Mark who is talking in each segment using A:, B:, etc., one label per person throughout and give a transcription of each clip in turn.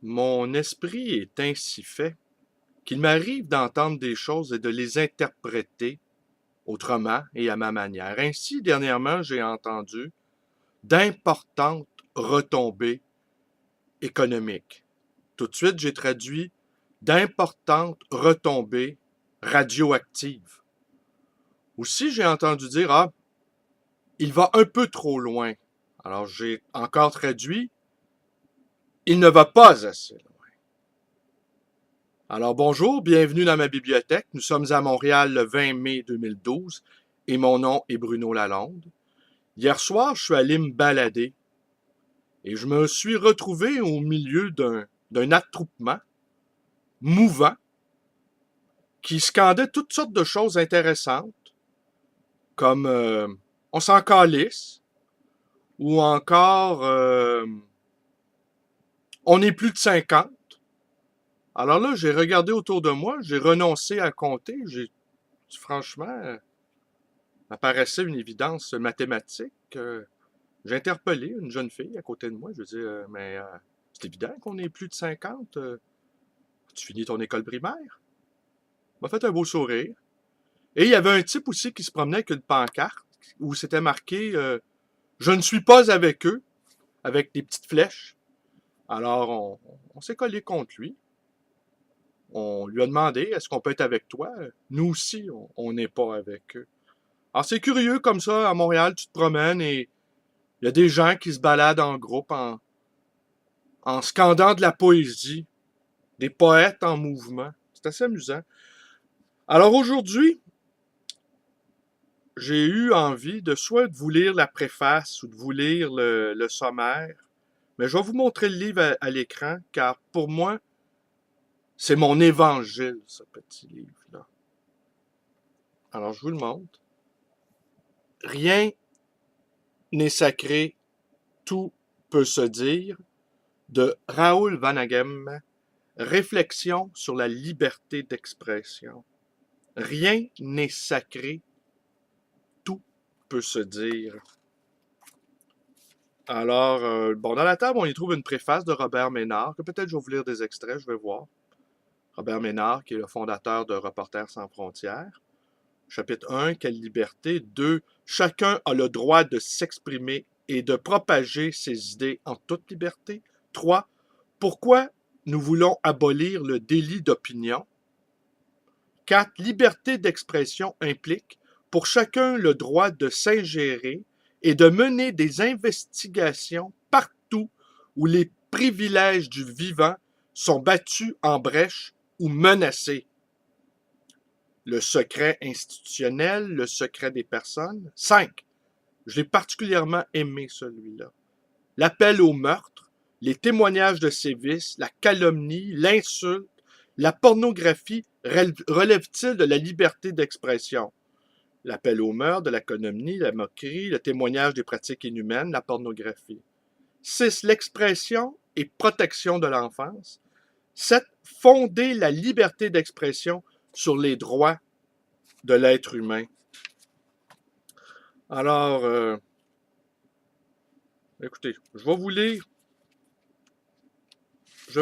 A: Mon esprit est ainsi fait qu'il m'arrive d'entendre des choses et de les interpréter autrement et à ma manière. Ainsi, dernièrement, j'ai entendu d'importantes retombées économiques. Tout de suite, j'ai traduit d'importantes retombées radioactives. Aussi, j'ai entendu dire, ah, il va un peu trop loin. Alors, j'ai encore traduit, il ne va pas assez loin. Alors bonjour, bienvenue dans ma bibliothèque. Nous sommes à Montréal le 20 mai 2012 et mon nom est Bruno Lalonde. Hier soir, je suis allé me balader et je me suis retrouvé au milieu d'un attroupement mouvant qui scandait toutes sortes de choses intéressantes comme on s'en calisse ou encore on est plus de 50. Alors là, j'ai regardé autour de moi, j'ai renoncé à compter, franchement, apparaissait une évidence mathématique. J'ai interpellé une jeune fille à côté de moi. Je lui ai dit, c'est évident qu'on est plus de 50. Tu finis ton école primaire? Elle m'a fait un beau sourire. Et il y avait un type aussi qui se promenait avec une pancarte où c'était marqué je ne suis pas avec eux, avec des petites flèches. Alors, on s'est collé contre lui. On lui a demandé est-ce qu'on peut être avec toi? Nous aussi, on n'est pas avec eux. Alors, c'est curieux comme ça, à Montréal, tu te promènes et il y a des gens qui se baladent en groupe en scandant de la poésie, des poètes en mouvement. C'est assez amusant. Alors aujourd'hui, j'ai eu envie de soit de vous lire la préface ou de vous lire le sommaire, mais je vais vous montrer le livre à l'écran, car pour moi, c'est mon évangile, ce petit livre-là. Alors je vous le montre. Rien n'est sacré, tout peut se dire, de Raoul Vanagem, Réflexion sur la liberté d'expression. Rien n'est sacré, tout peut se dire. Alors, bon, dans la table, on y trouve une préface de Robert Ménard, que peut-être je vais vous lire des extraits, je vais voir. Robert Ménard, qui est le fondateur de Reporters sans frontières. Chapitre 1, quelle liberté? 2, chacun a le droit de s'exprimer et de propager ses idées en toute liberté. 3, pourquoi nous voulons abolir le délit d'opinion? 4, liberté d'expression implique pour chacun le droit de s'ingérer et de mener des investigations partout où les privilèges du vivant sont battus en brèche ou menacés. Le secret institutionnel, le secret des personnes. 5. Je l'ai particulièrement aimé celui-là. L'appel au meurtre, les témoignages de sévices, la calomnie, l'insulte, la pornographie relève-t-il de la liberté d'expression? L'appel au meurtre, de la calomnie, la moquerie, le témoignage des pratiques inhumaines, la pornographie. 6. L'expression et protection de l'enfance. 7. Fonder la liberté d'expression sur les droits de l'être humain. Alors, écoutez, je vais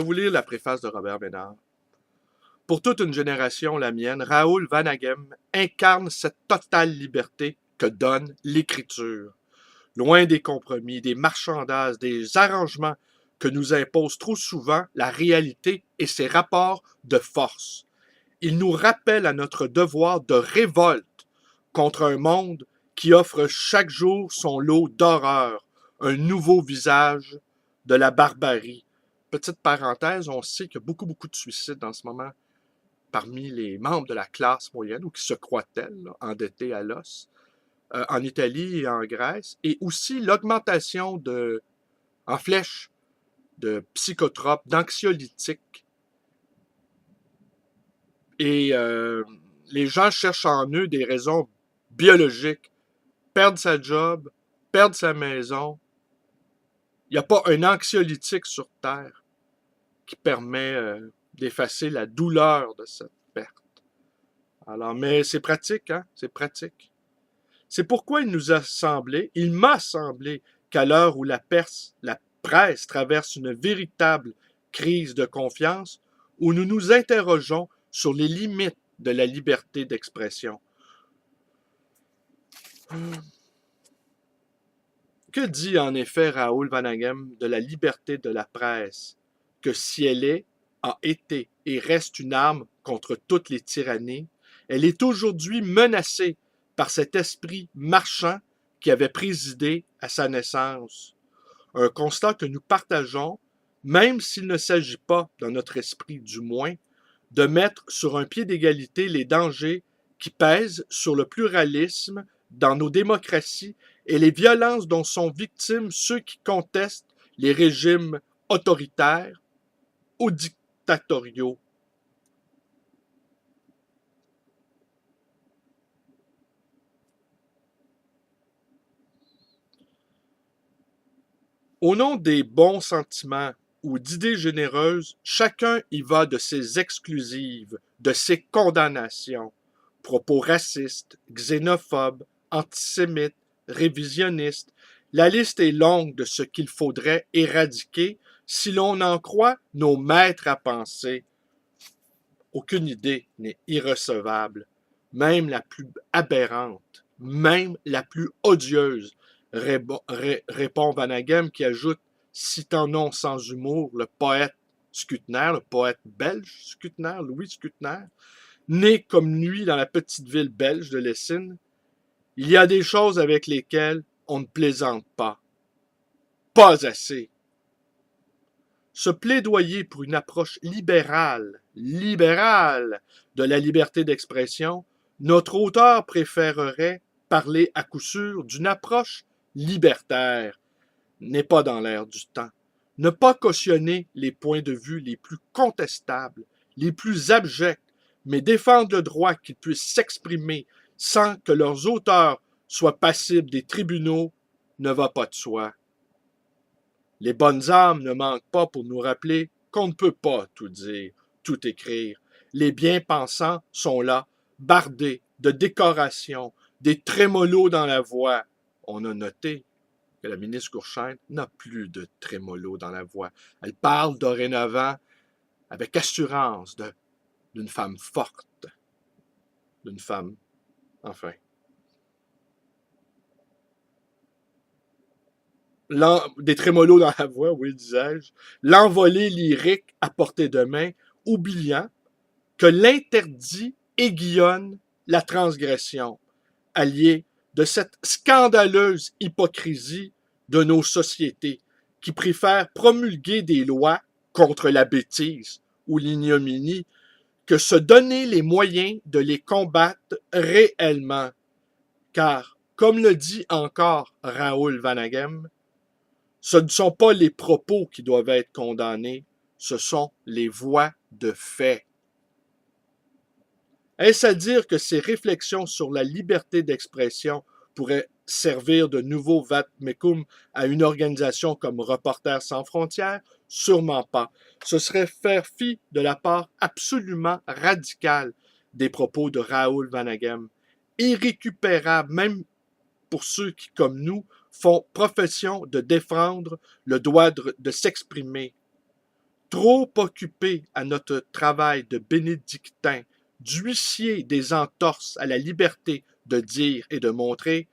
A: vous lire la préface de Robert Ménard. Pour toute une génération, la mienne, Raoul Vanagem incarne cette totale liberté que donne l'écriture. Loin des compromis, des marchandages, des arrangements que nous impose trop souvent la réalité et ses rapports de force. Il nous rappelle à notre devoir de révolte contre un monde qui offre chaque jour son lot d'horreur, un nouveau visage de la barbarie. Petite parenthèse, on sait qu'il y a beaucoup de suicides en ce moment parmi les membres de la classe moyenne, ou qui se croient tels, là, endettés à l'os, en Italie et en Grèce, et aussi l'augmentation en flèche de psychotropes, d'anxiolytiques. Et les gens cherchent en eux des raisons biologiques. Perdre sa job, perdre sa maison. Il n'y a pas un anxiolytique sur Terre qui permet d'effacer la douleur de cette perte. Alors, mais c'est pratique, hein? C'est pratique. C'est pourquoi il m'a semblé qu'à l'heure où la presse traverse une véritable crise de confiance où nous nous interrogeons sur les limites de la liberté d'expression. Que dit en effet Raoul Vaneigem de la liberté de la presse? Que si elle est, a été et reste une arme contre toutes les tyrannies, elle est aujourd'hui menacée par cet esprit marchand qui avait présidé à sa naissance. Un constat que nous partageons, même s'il ne s'agit pas, dans notre esprit du moins, de mettre sur un pied d'égalité les dangers qui pèsent sur le pluralisme dans nos démocraties et les violences dont sont victimes ceux qui contestent les régimes autoritaires ou dictatoriaux. Au nom des bons sentiments ou d'idées généreuses, chacun y va de ses exclusives, de ses condamnations. Propos racistes, xénophobes, antisémites, révisionnistes. La liste est longue de ce qu'il faudrait éradiquer si l'on en croit nos maîtres à penser. Aucune idée n'est irrecevable, même la plus aberrante, même la plus odieuse, répond Vaneigem qui ajoute, citant non sans humour le poète Skutner, le poète belge Skutner, Louis Skutner, né comme lui dans la petite ville belge de Lessine. Il y a des choses avec lesquelles on ne plaisante pas. Pas assez. Ce plaidoyer pour une approche libérale de la liberté d'expression, notre auteur préférerait parler à coup sûr d'une approche libertaire, n'est pas dans l'air du temps. Ne pas cautionner les points de vue les plus contestables, les plus abjects, mais défendre le droit qu'ils puissent s'exprimer sans que leurs auteurs soient passibles des tribunaux ne va pas de soi. Les bonnes âmes ne manquent pas pour nous rappeler qu'on ne peut pas tout dire, tout écrire. Les bien-pensants sont là, bardés de décorations, des trémolos dans la voix. On a noté que la ministre Courchaine n'a plus de trémolo dans la voix. Elle parle dorénavant avec assurance d'une femme forte, d'une femme, enfin. Des trémolos dans la voix, oui, disais-je, l'envolée lyrique à portée de main, oubliant que l'interdit aiguillonne la transgression, allié de cette scandaleuse hypocrisie de nos sociétés qui préfèrent promulguer des lois contre la bêtise ou l'ignominie que se donner les moyens de les combattre réellement. Car, comme le dit encore Raoul Vaneigem, ce ne sont pas les propos qui doivent être condamnés, ce sont les voies de fait. Est-ce à dire que ces réflexions sur la liberté d'expression pourraient servir de nouveau vade-mecum à une organisation comme Reporters sans frontières? Sûrement pas. Ce serait faire fi de la part absolument radicale des propos de Raoul Vaneigem, irrécupérable même pour ceux qui, comme nous, font profession de défendre le droit de s'exprimer. Trop occupés à notre travail de bénédictin, d'huissier des entorses à la liberté de dire et de montrer,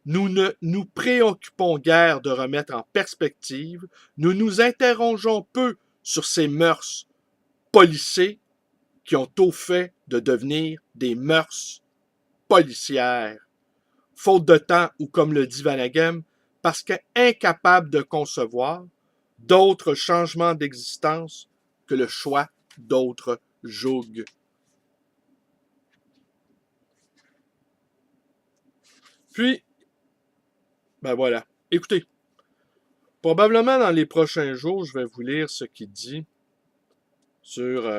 A: nous ne nous préoccupons guère de remettre en perspective, nous nous interrogeons peu sur ces mœurs policées qui ont au fait de devenir des mœurs policières. Faute de temps ou, comme le dit Vaneigem, parce qu'incapable de concevoir d'autres changements d'existence que le choix d'autres jougs. Puis, ben voilà. Écoutez, probablement dans les prochains jours, je vais vous lire ce qu'il dit sur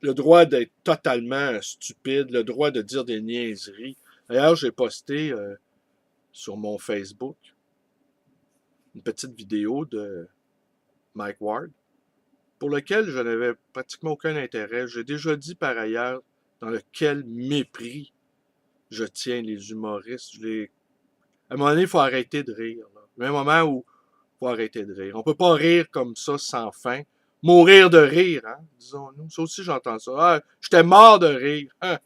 A: le droit d'être totalement stupide, le droit de dire des niaiseries. D'ailleurs, j'ai posté sur mon Facebook une petite vidéo de Mike Ward pour lequel je n'avais pratiquement aucun intérêt. J'ai déjà dit par ailleurs dans lequel mépris je tiens les humoristes. À un moment donné, il faut arrêter de rire. Là. Il y a un moment où il faut arrêter de rire. On peut pas rire comme ça sans fin. Mourir de rire, hein, disons-nous. Ça aussi, j'entends ça. Ah, j'étais mort de rire. Hein.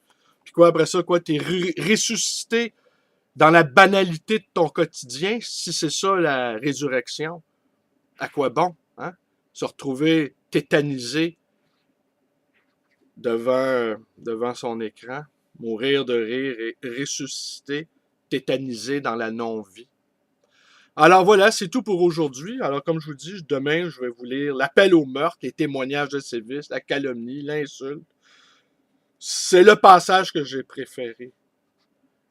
A: Puis quoi, après ça, quoi, t'es ressuscité dans la banalité de ton quotidien, si c'est ça la résurrection. À quoi bon, hein? Se retrouver tétanisé devant son écran, mourir de rire et ressusciter, tétanisé dans la non-vie. Alors voilà, c'est tout pour aujourd'hui. Alors comme je vous dis, demain, je vais vous lire l'appel au meurtre, les témoignages de sévices, la calomnie, l'insulte. C'est le passage que j'ai préféré.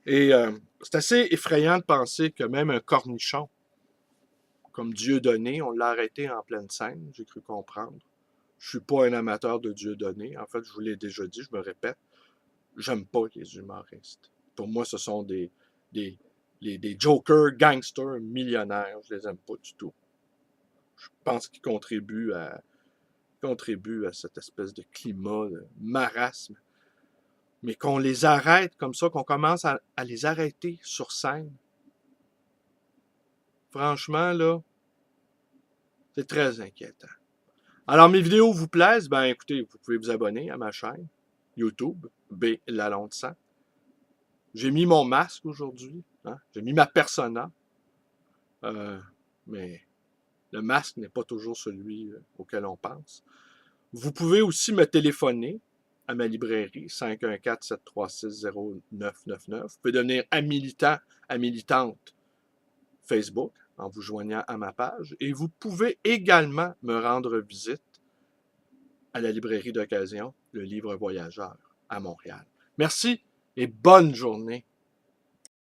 A: Et c'est assez effrayant de penser que même un cornichon, comme Dieudonné, on l'a arrêté en pleine scène, j'ai cru comprendre. Je suis pas un amateur de Dieudonné. En fait, je vous l'ai déjà dit, je me répète. J'aime pas les humoristes. Pour moi, ce sont des jokers, gangsters, millionnaires. Je les aime pas du tout. Je pense qu'ils contribuent à cette espèce de climat de marasme. Mais qu'on les arrête comme ça, qu'on commence à les arrêter sur scène. Franchement, là, c'est très inquiétant. Alors, mes vidéos vous plaisent, ben écoutez, vous pouvez vous abonner à ma chaîne YouTube, B. Lalonde 100. J'ai mis mon masque aujourd'hui. Hein? J'ai mis ma persona. Mais le masque n'est pas toujours celui auquel on pense. Vous pouvez aussi me téléphoner à ma librairie 514-736-0999. Vous pouvez devenir un militant, à militante Facebook en vous joignant à ma page. Et vous pouvez également me rendre visite à la librairie d'occasion, le Livre Voyageur à Montréal. Merci et bonne journée.